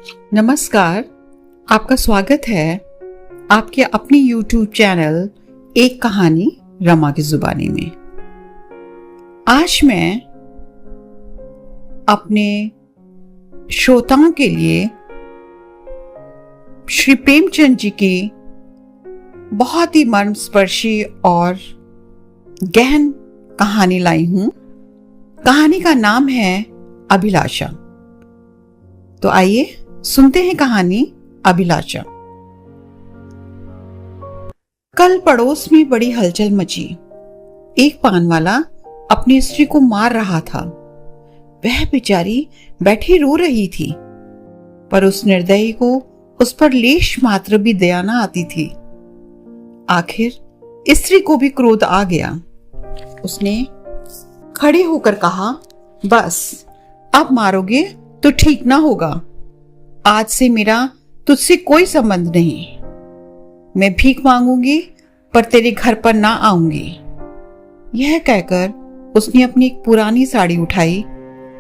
नमस्कार, आपका स्वागत है आपके अपनी YouTube चैनल एक कहानी रमा की जुबानी में। आज मैं अपने श्रोताओं के लिए श्री प्रेमचंद जी की बहुत ही मर्मस्पर्शी और गहन कहानी लाई हूं। कहानी का नाम है अभिलाषा। तो आइए सुनते हैं कहानी अभिलाषा। कल पड़ोस में बड़ी हलचल मची। एक पान वाला अपनी स्त्री को मार रहा था। वह बेचारी बैठी रो रही थी, पर उस निर्दयी को उस पर लेश मात्र भी दया न आती थी। आखिर स्त्री को भी क्रोध आ गया। उसने खड़े होकर कहा, बस अब मारोगे तो ठीक ना होगा। आज से मेरा तुझसे कोई संबंध नहीं। मैं भीख मांगूंगी पर तेरे घर पर ना आऊंगी। यह कहकर उसने अपनी एक पुरानी साड़ी उठाई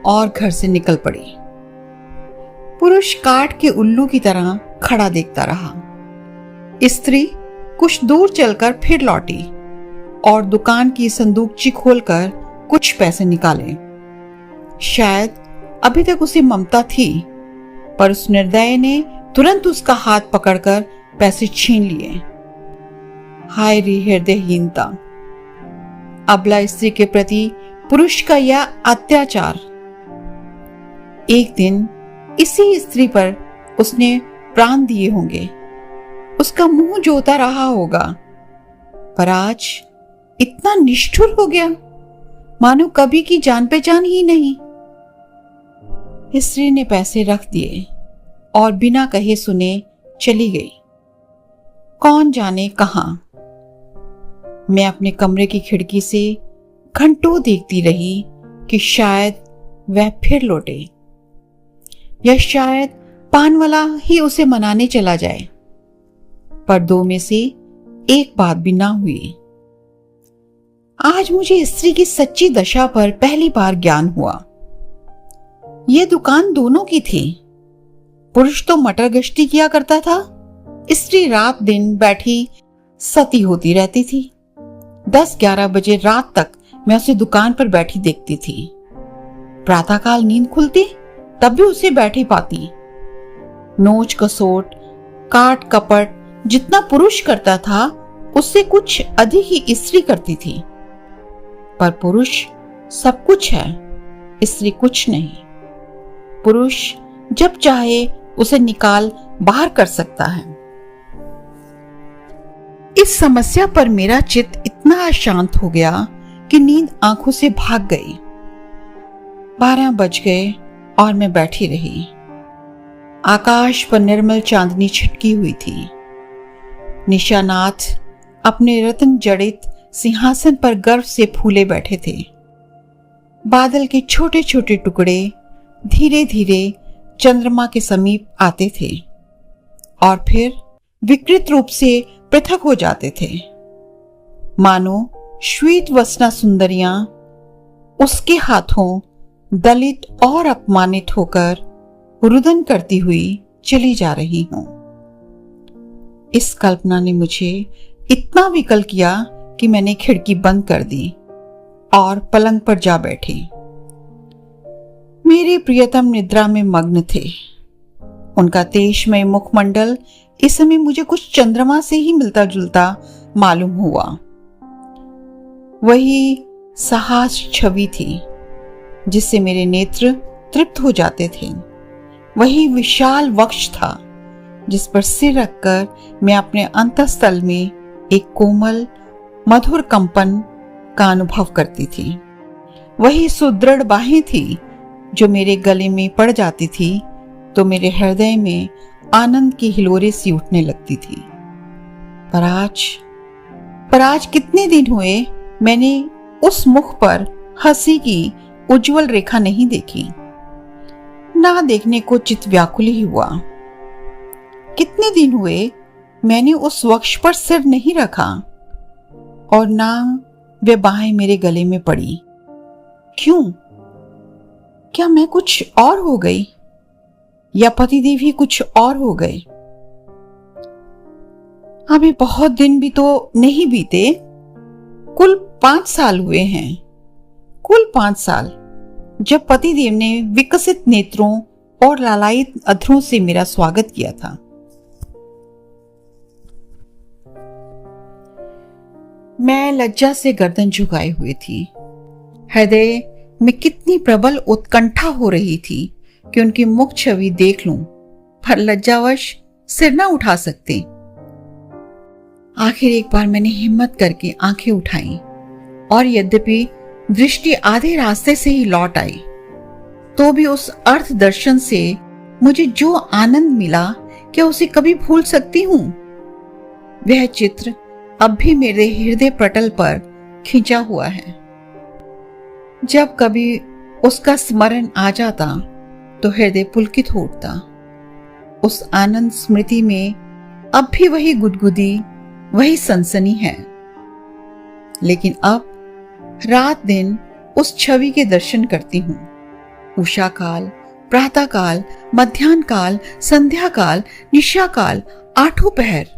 और घर से निकल पड़ी। पुरुष काठ के उल्लू की तरह खड़ा देखता रहा। स्त्री कुछ दूर चलकर फिर लौटी और दुकान की संदूकची खोलकर कुछ पैसे निकाले। शायद अभी तक उसे ममता थी, पर उस निर्दय ने तुरंत उसका हाथ पकड़कर पैसे छीन लिए। हाय रे हृदयहीनता! अबला स्त्री के प्रति पुरुष का यह अत्याचार। एक दिन इसी स्त्री पर उसने प्राण दिए होंगे, उसका मुंह जोता रहा होगा, पर आज इतना निष्ठुर हो गया मानो कभी की जान पहचान ही नहीं। स्त्री ने पैसे रख दिए और बिना कहे सुने चली गई। कौन जाने कहां। मैं अपने कमरे की खिड़की से घंटों देखती रही कि शायद वह फिर लौटे, या शायद पान वाला ही उसे मनाने चला जाए, पर दो में से एक बात भी ना हुई। आज मुझे स्त्री की सच्ची दशा पर पहली बार ज्ञान हुआ। यह दुकान दोनों की थी। पुरुष तो मटर गश्ती किया करता था, स्त्री रात दिन बैठी सती होती रहती थी। 10-11 बजे रात तक मैं उसे दुकान पर बैठी देखती थी। प्रातःकाल नींद खुलती तब भी उसे बैठी पाती। नोच कसोट काट कपट जितना पुरुष करता था उससे कुछ अधिक ही स्त्री करती थी। पर पुरुष सब कुछ है, स्त्री कुछ नहीं। पुरुष जब चाहे उसे निकाल बाहर कर सकता है। इस समस्या पर मेरा चित्त इतना अशांत हो गया कि नींद आंखों से भाग गई। 12 बज गए और मैं बैठी रही। आकाश पर निर्मल चांदनी छिटकी हुई थी। निशानाथ अपने रत्न जड़ित सिंहासन पर गर्व से फूले बैठे थे। बादल के छोटे छोटे टुकड़े धीरे धीरे चंद्रमा के समीप आते थे और फिर विकृत रूप से पृथक हो जाते थे, मानो श्वेत वसना सुंदरियां उसके हाथों दलित और अपमानित होकर रुदन करती हुई चली जा रही हूं। इस कल्पना ने मुझे इतना विकल किया कि मैंने खिड़की बंद कर दी और पलंग पर जा बैठी। मेरे प्रियतम निद्रा में मग्न थे। उनका तेजमय मुखमंडल इस समय मुझे कुछ चंद्रमा से ही मिलता जुलता मालूम हुआ। वही साहस छवि थी जिससे मेरे नेत्र तृप्त हो जाते थे। वही विशाल वक्ष था जिस पर सिर रखकर मैं अपने अंतःस्थल में एक कोमल मधुर कंपन का अनुभव करती थी। वही सुदृढ़ बाहें थी जो मेरे गले में पड़ जाती थी तो मेरे हृदय में आनंद की हिलोरे सी उठने लगती थी। पर आज कितने दिन हुए मैंने उस मुख पर हंसी की उज्जवल रेखा नहीं देखी। ना देखने को चित्त व्याकुल ही हुआ। कितने दिन हुए मैंने उस वक्ष पर सिर नहीं रखा और ना वे बाहें मेरे गले में पड़ी। क्यों? क्या मैं कुछ और हो गई? या पतिदेव ही कुछ और हो गए। अभी बहुत दिन भी तो नहीं बीते, कुल 5 साल हुए हैं, कुल 5 साल, जब पतिदेव ने विकसित नेत्रों और लालायित अधरों से मेरा स्वागत किया था। मैं लज्जा से गर्दन झुकाए हुए थी। हृदय में कितनी प्रबल उत्कंठा हो रही थी कि उनकी मुख छवि देख लूं, पर लज्जावश सिर न उठा सकती। आखिर एक बार मैंने हिम्मत करके आंखें उठाई और यद्यपि दृष्टि आधे रास्ते से ही लौट आई, तो भी उस अर्थ दर्शन से मुझे जो आनंद मिला, क्या उसे कभी भूल सकती हूं? वह चित्र अब भी मेरे हृदय पटल पर खिंचा हुआ है। जब कभी उसका स्मरण आ जाता तो हृदय पुलकित हो उठता। उस आनंद स्मृति में अब भी वही गुदगुदी, वही सनसनी है, लेकिन अब रात दिन उस छवि के दर्शन करती हूँ। उषा काल, प्रातः काल, मध्याह्न काल, संध्या काल, निशा काल, 8 पहर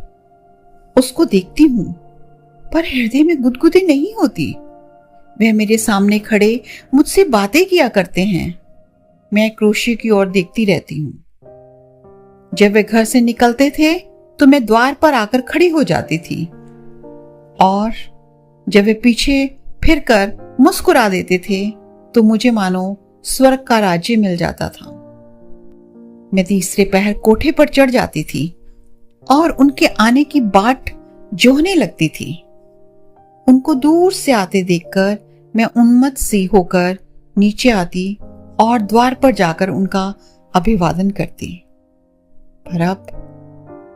उसको देखती हूँ, पर हृदय में गुदगुदी नहीं होती। वह मेरे सामने खड़े मुझसे बातें किया करते हैं, मैं क्रोशी की ओर देखती रहती हूँ। जब वे घर से निकलते थे तो मैं द्वार पर आकर खड़ी हो जाती थी, और जब वे पीछे फिरकर मुस्कुरा देते थे तो मुझे मानो स्वर्ग का राज्य मिल जाता था। मैं तीसरे पहर कोठे पर चढ़ जाती थी और उनके आने की बाट जोहने लगती थी। उनको दूर से आते देखकर मैं उन्मत्त सी होकर नीचे आती और द्वार पर जाकर उनका अभिवादन करती। पर अब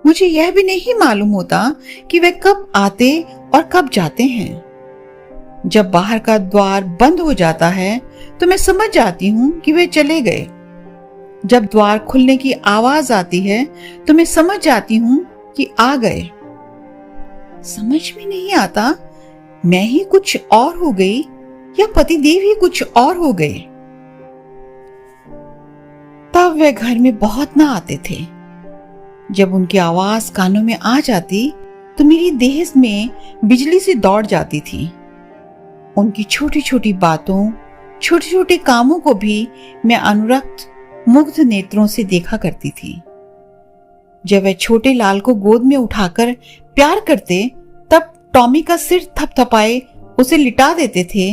मुझे यह भी नहीं मालूम होता कि वे कब आते और कब जाते हैं। जब बाहर का द्वार बंद हो जाता है तो मैं समझ जाती हूं कि वे चले गए। जब द्वार खुलने की आवाज आती है तो मैं समझ जाती हूं कि आ गए। समझ में नहीं आता, मैं ही कुछ और हो गई या पतिदेव ही कुछ और हो गए। तब वे घर में बहुत ना आते थे। जब उनकी आवाज कानों में आ जाती तो मेरी देह में बिजली सी दौड़ जाती थी। उनकी छोटी छोटी बातों, छोटे छोटे कामों को भी मैं अनुरक्त मुग्ध नेत्रों से देखा करती थी। जब वह छोटे लाल को गोद में उठाकर प्यार करते, तब टॉमी का सिर थपथपाए उसे लिटा देते थे।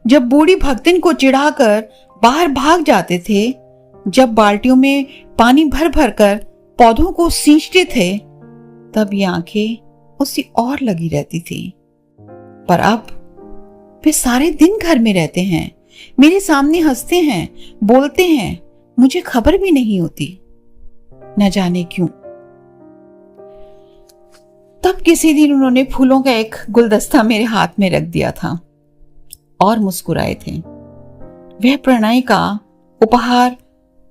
जब बूढ़ी भक्तिन को चिढ़ाकर बाहर भाग जाते थे, जब बाल्टियों में पानी भर भर कर पौधों को सींचते थे, तब ये आंखें उसी और लगी रहती थी। पर अब वे सारे दिन घर में रहते हैं, मेरे सामने हंसते हैं, बोलते हैं, मुझे खबर भी नहीं होती, न जाने क्यों। तब किसी दिन उन्होंने फूलों का एक गुलदस्ता मेरे हाथ में रख दिया था और मुस्कुराए थे। वह प्रणय का उपहार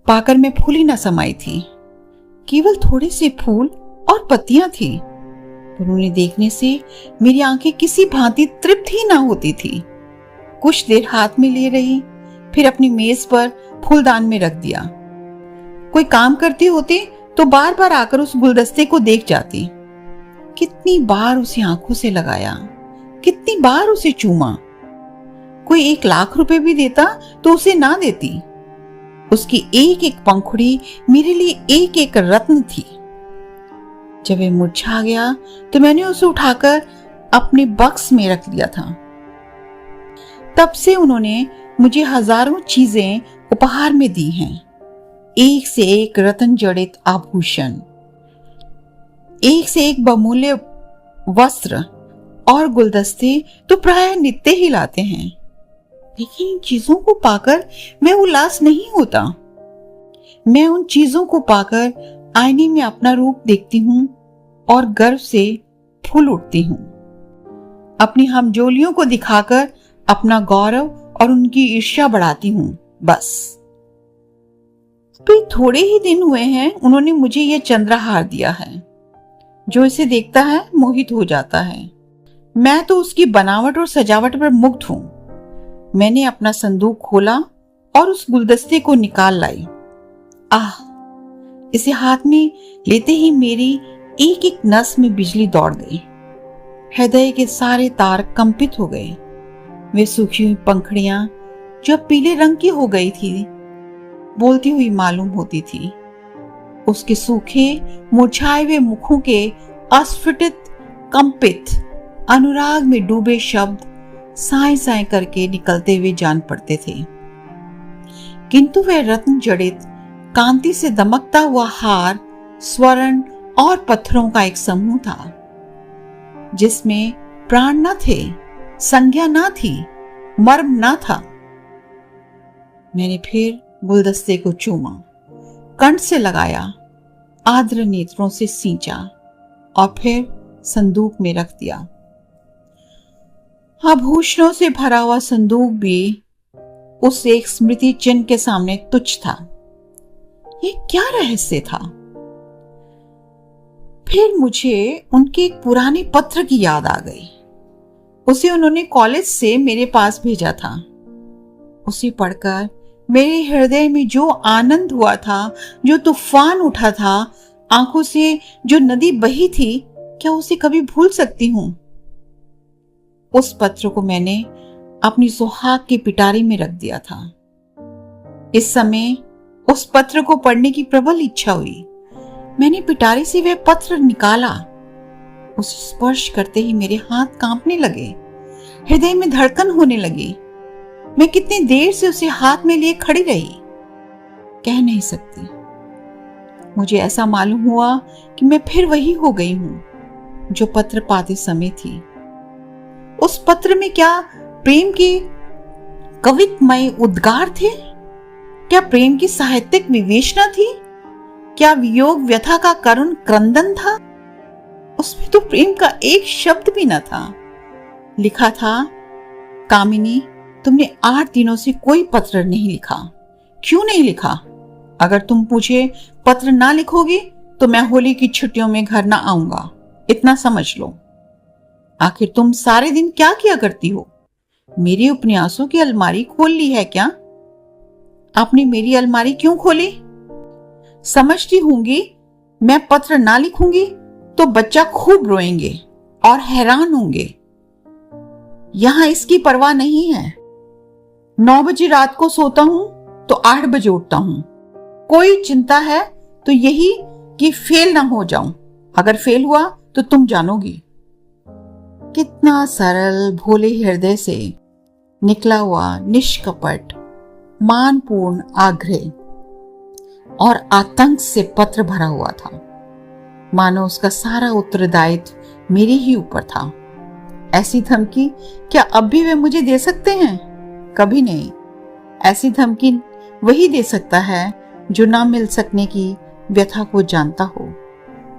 पाकर मैं फूली न समाई थी, केवल थोड़े से फूल और पत्तियां थी, पर उन्हें देखने से मेरी आंखें किसी भांति तृप्त ही ना होती थी। कुछ देर हाथ में लिए रही, फिर अपनी मेज पर फूलदान में रख दिया। कोई काम करती होती तो बार बार आकर उस गुलदस्ते को देख जाती। कितनी बार उसे आंखों से लगाया, कितनी बार उसे चूमा। कोई 1 लाख रुपए भी देता तो उसे ना देती। उसकी एक एक पंखुड़ी मेरे लिए एक एक रत्न थी। जब वह मुरझा गया तो मैंने उसे उठाकर अपने बक्स में रख लिया था। तब से उन्होंने मुझे हजारों चीजें उपहार में दी हैं, एक से एक रत्न जड़ित आभूषण, एक से एक बहुमूल्य वस्त्र और गुलदस्ते तो प्राय नित्य ही लाते हैं। लेकिन इन चीजों को पाकर मैं उल्लास नहीं होता। मैं उन चीजों को पाकर आईने में अपना रूप देखती हूँ और गर्व से फूल उठती हूँ। अपनी हमजोलियों को दिखाकर अपना गौरव और उनकी ईर्ष्या बढ़ाती हूँ। बस तो थोड़े ही दिन हुए हैं उन्होंने मुझे यह चंद्रहार दिया है, जो इसे देखता है मोहित हो जाता है। मैं तो उसकी बनावट और सजावट पर मुग्ध हूं। मैंने अपना संदूक खोला और उस गुलदस्ते को निकाल लाई। आह, इसे हाथ में लेते ही मेरी एक एक नस में बिजली दौड़ गई। हृदय के सारे तार कंपित हो गए। वे सूखी हुई पंखुड़ियां जो पीले रंग की हो गई थी, बोलती हुई मालूम होती थी। उसके सूखे मुरझाए हुए मुखों के अस्फुटित कंपित अनुराग में डूबे शब्द साए साए करके निकलते हुए जान पड़ते थे। किंतु वह रत्न जड़ित कांति से दमकता हुआ हार स्वर्ण और पत्थरों का एक समूह था, जिसमें प्राण न थे, संज्ञा न थी, मर्म न था। मैंने फिर गुलदस्ते को चूमा, कंठ से लगाया, आर्द्र नेत्रों से सींचा और फिर संदूक में रख दिया। आभूषणों से भरा हुआ संदूक भी उस एक स्मृति चिन्ह के सामने तुच्छ था। ये क्या रहस्य था? फिर मुझे उनके एक पुराने पत्र की याद आ गई। उसे उन्होंने कॉलेज से मेरे पास भेजा था। उसे पढ़कर मेरे हृदय में जो आनंद हुआ था, जो तूफान उठा था, आंखों से जो नदी बही थी, क्या उसे कभी भूल सकती हूं? उस पत्र को मैंने अपनी सुहाग की पिटारी में रख दिया था। इस समय उस पत्र को पढ़ने की प्रबल इच्छा हुई। मैंने पिटारी से वह पत्र निकाला। उसे स्पर्श करते ही मेरे हाथ कांपने लगे, हृदय में धड़कन होने लगी। मैं कितनी देर से उसे हाथ में लिए खड़ी रही, कह नहीं सकती। मुझे ऐसा मालूम हुआ कि मैं फिर वही हो गई हूं जो पत्र पाते समय थी। उस पत्र में क्या प्रेम के कवित्वमय उद्गार थे? क्या प्रेम की साहित्यिक विवेचना थी? क्या वियोग व्यथा का करुण क्रंदन था? उसमें तो प्रेम का एक शब्द भी न था। लिखा था, कामिनी, तुमने 8 दिनों से कोई पत्र नहीं लिखा। क्यों नहीं लिखा? अगर तुम मुझे पत्र ना लिखोगी तो मैं होली की छुट्टियों में घर ना आऊंगा, इतना समझ लो। आखिर तुम सारे दिन क्या किया करती हो? मेरी उपन्यासों की अलमारी खोल ली है क्या? आपने मेरी अलमारी क्यों खोली? समझती होंगी मैं पत्र ना लिखूंगी तो बच्चा खूब रोएंगे और हैरान होंगे। यहां इसकी परवाह नहीं है। 9 बजे रात को सोता हूं तो 8 बजे उठता हूं। कोई चिंता है तो यही कि फेल ना हो जाऊं। अगर फेल हुआ तो तुम जानोगी। कितना सरल भोले हृदय से निकला हुआ निष्कपट मानपूर्ण आग्रह और आतंक से पत्र भरा हुआ था। मानो उसका सारा उत्तरदायित्व मेरे ही ऊपर था। ऐसी धमकी क्या अब भी वे मुझे दे सकते हैं? कभी नहीं। ऐसी धमकी वही दे सकता है जो ना मिल सकने की व्यथा को जानता हो,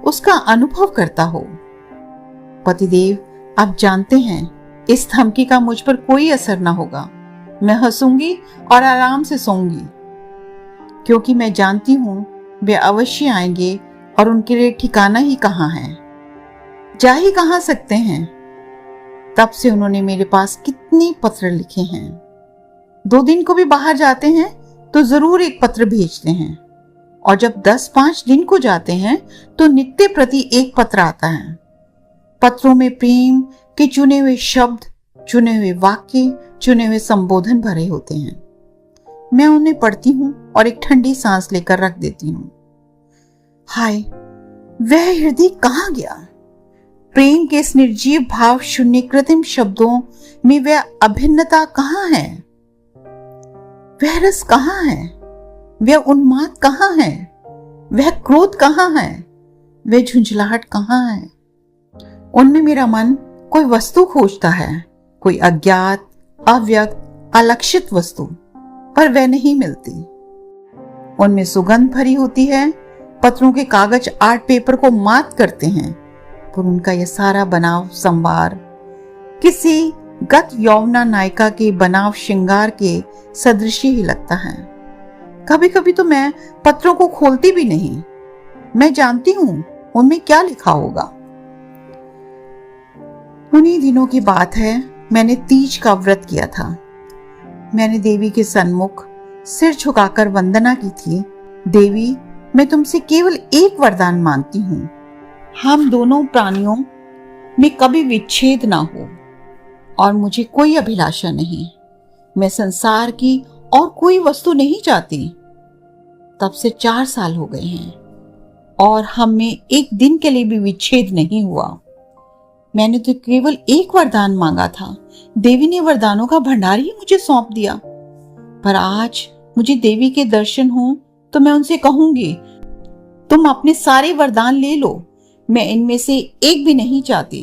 उसका अनुभव करता हो। पतिदेव, आप जानते हैं इस धमकी का मुझ पर कोई असर ना होगा। मैं हंसूंगी और आराम से सोऊंगी, क्योंकि मैं जानती हूं वे अवश्य आएंगे और उनके लिए ठिकाना ही कहां है, जा ही कहां सकते हैं। तब से उन्होंने मेरे पास कितने पत्र लिखे हैं। 2 दिन को भी बाहर जाते हैं तो जरूर एक पत्र भेजते हैं, और जब 10-5 दिन को जाते हैं तो नित्य प्रति एक पत्र आता है। पत्रों में प्रेम के चुने हुए शब्द, चुने हुए वाक्य, चुने हुए संबोधन भरे होते हैं। मैं उन्हें पढ़ती हूं और एक ठंडी सांस लेकर रख देती हूं। हाय, वह हृदय कहां गया? प्रेम के इस निर्जीव भाव शून्य कृत्रिम शब्दों में वह अभिन्नता कहां है? वह रस कहां है? वह उन्माद कहां है? वह क्रोध कहां है? वह झुंझलाहट कहां है? उनमें मेरा मन कोई वस्तु खोजता है, कोई अज्ञात, अव्यक्त, अलक्षित वस्तु, पर वह नहीं मिलती। उनमें सुगंध भरी होती है। पत्रों के कागज आर्ट पेपर को मात करते हैं, पर उनका यह सारा बनाव संवार किसी गत यौवना नायिका के बनाव श्रृंगार के सदृश ही लगता है। कभी कभी तो मैं पत्रों को खोलती भी नहीं। मैं जानती हूं उनमें क्या लिखा होगा। उन्हीं दिनों की बात है, मैंने तीज का व्रत किया था। मैंने देवी के सन्मुख सिर झुकाकर वंदना की थी। देवी, मैं तुमसे केवल एक वरदान मांगती हूँ, हम दोनों प्राणियों में कभी विच्छेद ना हो और मुझे कोई अभिलाषा नहीं। मैं संसार की और कोई वस्तु नहीं चाहती। तब से 4 साल हो गए हैं और हम में एक दिन के लिए भी विच्छेद नहीं हुआ। मैंने तो केवल एक वरदान मांगा था। देवी ने वरदानों का भंडार ही मुझे सौंप दिया। पर आज मुझे देवी के दर्शन हो तो मैं उनसे कहूंगी, तुम अपने सारे वरदान ले लो, मैं इनमें से एक भी नहीं चाहती।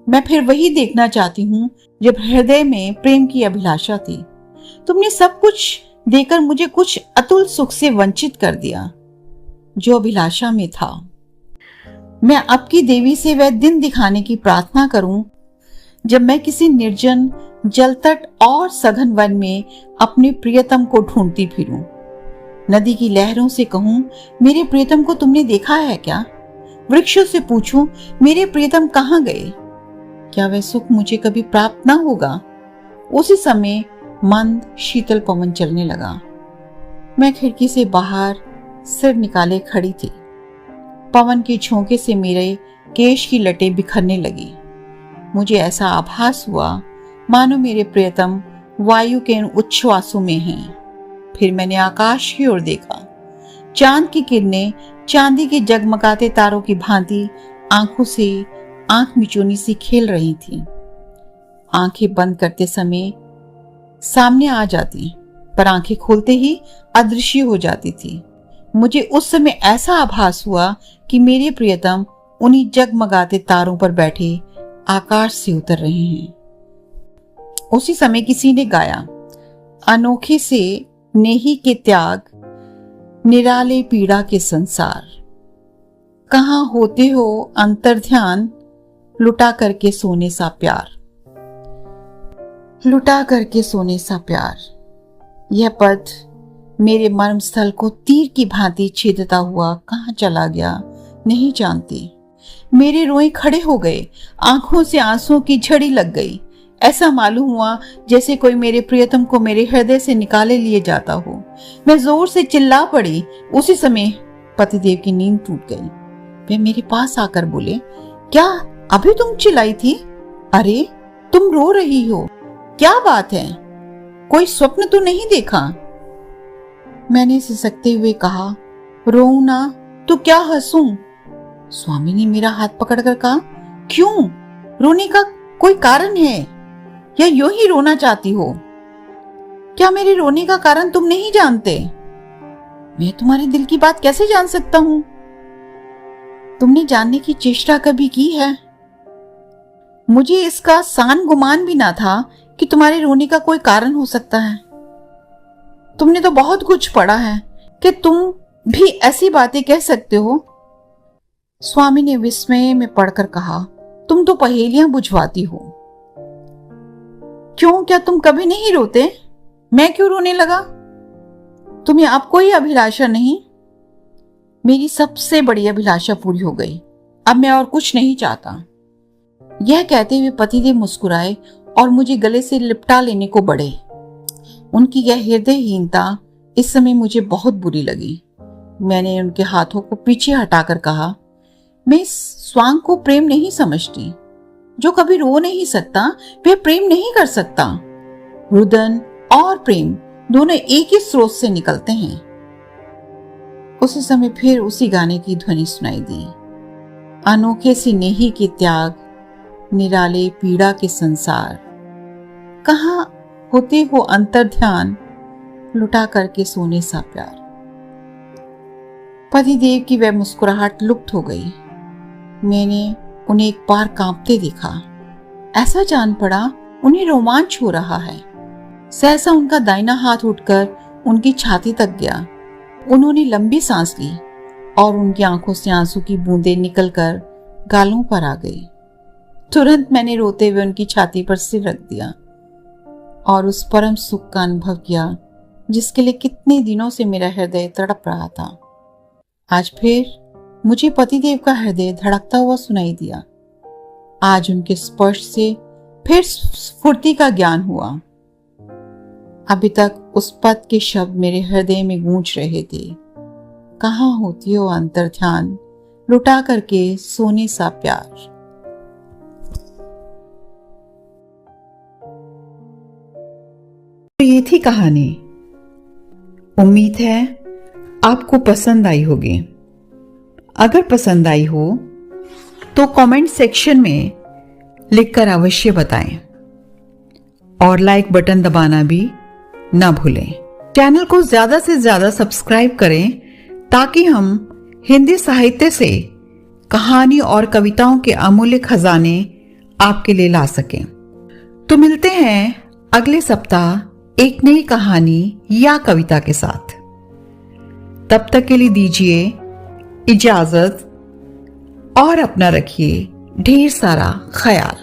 मैं फिर वही देखना चाहती हूँ जब हृदय में प्रेम की अभिलाषा थी। तुमने सब कुछ देकर मुझे कुछ अतुल सुख से वंचित कर दिया जो अभिलाषा में था। मैं अब की देवी से वह दिन दिखाने की प्रार्थना करूं जब मैं किसी निर्जन जलतट और सघन वन में अपने प्रियतम को ढूंढती फिरूं। नदी की लहरों से कहूं, मेरे प्रियतम को तुमने देखा है क्या? वृक्षों से पूछूं, मेरे प्रियतम कहाँ गए? क्या वह सुख मुझे कभी प्राप्त ना होगा? उसी समय मंद शीतल पवन चलने लगा। मैं खिड़की से बाहर सिर निकाले खड़ी थी। पवन के झोंके से मेरे केश की लटें बिखरने लगी। मुझे ऐसा आभास हुआ मानो मेरे प्रियतम वायु के उन उच्छ्वासों में हैं। फिर मैंने आकाश की ओर देखा। चांद की किरणें चांदी के जगमगाते तारों की भांति आंखों से आंख मिचौनी सी खेल रही थी। आंखें बंद करते समय सामने आ जाती, पर आंखें खोलते ही अदृश्य हो जाती थी। मुझे उस समय ऐसा आभास हुआ कि मेरे प्रियतम उन्हीं जगमगाते तारों पर बैठे आकाश से उतर रहे हैं। उसी समय किसी ने गाया, अनोखे से नेही के त्याग, निराले पीड़ा के संसार, कहाँ होते हो अंतर्ध्यान, लुटा करके सोने सा प्यार, लुटा करके सोने सा प्यार। यह पद मेरे मर्म स्थल को तीर की भांति छेदता हुआ कहाँ चला गया नहीं जानती। मेरे रोए खड़े हो गए, आंखों से आंसुओं की झड़ी लग गई। ऐसा मालूम हुआ जैसे कोई मेरे प्रियतम को मेरे हृदय से निकाले लिए जाता हो। मैं जोर से चिल्ला पड़ी। उसी समय पतिदेव की नींद टूट गई। वे मेरे पास आकर बोले, क्या अभी तुम चिल्लाई थी? अरे तुम रो रही हो, क्या बात है? कोई स्वप्न तो नहीं देखा? मैंने सिसकते हुए कहा, रोऊं ना तो क्या हंसूं? स्वामी ने मेरा हाथ पकड़कर कहा, क्यों? रोने का कोई कारण है या यूं ही रोना चाहती हो? क्या मेरे रोने का कारण तुम नहीं जानते? मैं तुम्हारे दिल की बात कैसे जान सकता हूं? तुमने जानने की चेष्टा कभी की है? मुझे इसका सान गुमान भी ना था कि तुम्हारे रोने का कोई कारण हो सकता है। तुमने तो बहुत कुछ पढ़ा है कि तुम भी ऐसी बातें कह सकते हो। स्वामी ने विस्मय में पढ़कर कहा, तुम तो पहेलियां बुझवाती हो। क्यों, क्या तुम कभी नहीं रोते? मैं क्यों रोने लगा? तुम्हें अब कोई अभिलाषा नहीं? मेरी सबसे बड़ी अभिलाषा पूरी हो गई। अब मैं और कुछ नहीं चाहता। यह कहते हुए पतिदेव मुस्कुराए और मुझे गले से लिपटा लेने को बढ़े। उनकी यह हृदयहीनता इस समय मुझे बहुत बुरी लगी। मैंने उनके हाथों को पीछे हटाकर कहा, मैं इस स्वांग को प्रेम नहीं समझती। जो कभी रो नहीं सकता वह प्रेम नहीं कर सकता। रुदन और प्रेम दोनों एक ही स्रोत से निकलते हैं। उसी समय फिर उसी गाने की ध्वनि सुनाई दी, अनोखे सी नेही के त्याग, निराले पीड़ा के संसार, कहाँ होते हो अंतर्ध्यान, लुटा करके सोने सा प्यार। पतिदेव की वह मुस्कुराहट लुप्त हो गई। मैंने उन्हें एक बार कांपते देखा। ऐसा जान पड़ा उन्हें रोमांच हो रहा है। सहसा उनका दाहिना हाथ उठकर उनकी छाती तक गया। उन्होंने लंबी सांस ली और उनकी आंखों से आंसू की बूंदें निकलकर गालों पर आ गई। तुरंत मैंने रोते हुए उनकी छाती पर सिर रख दिया और उस परम सुख का अनुभव किया जिसके लिए कितने दिनों से मेरा हृदय तड़प रहा था। आज फिर मुझे पतिदेव का हृदय धड़कता हुआ सुनाई दिया। आज उनके स्पर्श से फिर स्फूर्ति का ज्ञान हुआ। अभी तक उस पद के शब्द मेरे हृदय में गूंज रहे थे, कहाँ होती हो अंतर ध्यान, लुटा करके सोने सा प्यार। तो ये थी कहानी। उम्मीद है आपको पसंद आई होगी। अगर पसंद आई हो तो कमेंट सेक्शन में लिखकर अवश्य बताएं और लाइक बटन दबाना भी ना भूलें। चैनल को ज्यादा से ज्यादा सब्सक्राइब करें ताकि हम हिंदी साहित्य से कहानी और कविताओं के अमूल्य खजाने आपके लिए ला सकें। तो मिलते हैं अगले सप्ताह एक नई कहानी या कविता के साथ। तब तक के लिए दीजिए इजाजत और अपना रखिए ढेर सारा ख्याल।